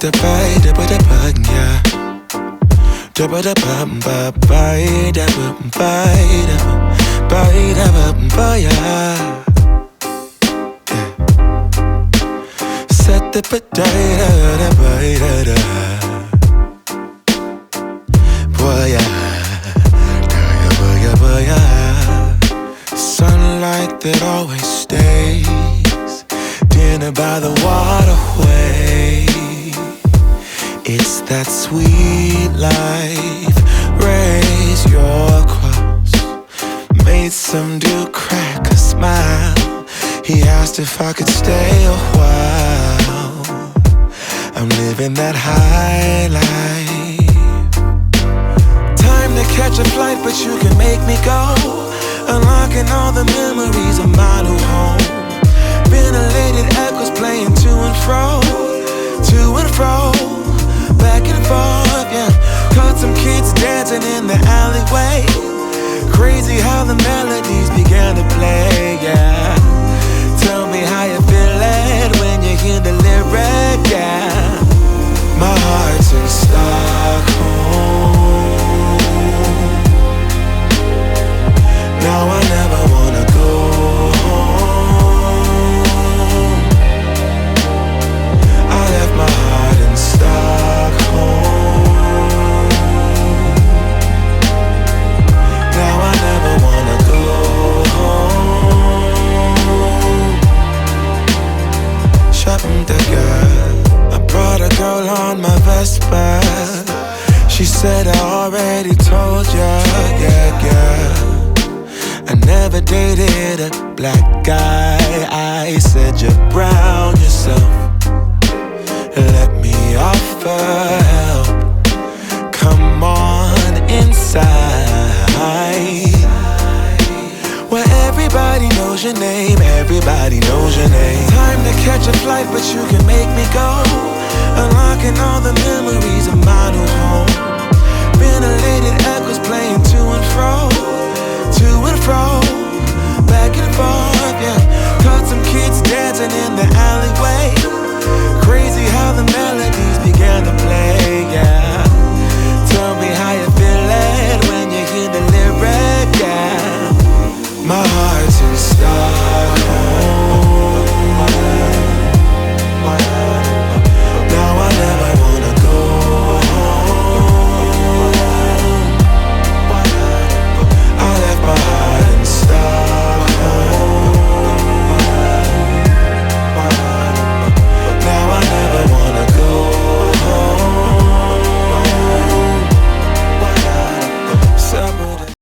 the bite, the bug, yeah. The bum bite, yeah. Set the potato, boy, yeah. Sunlight that always stays. Dinner by the waterway. It's that sweet life. Raise your cross. Made some dude crack a smile. He asked if I could stay a while. I'm living that high life. Time to catch a flight, but you can make me go. Unlocking all the memories of my new home. Ventilated echoes playing to and fro. Back and forth, yeah. Caught some kids dancing in the alleyway. Crazy how the melodies began to play, yeah. Tell me how you feel it when you hear the lyric, yeah. My heart's in Stockholm. Now I never wanna go home. I left my heart in Stockholm. Now I never wanna go home. Shopping the girl, I brought a girl on my Vespa. She said I already told ya, yeah. I never dated a black guy. I said you're brown yourself. Let me offer help. Come on inside, where everybody knows your name. Everybody knows your name. Time to catch a flight, but you can make me go. Unlocking all the memories of my new home. Ventilated echoes playing to and fro.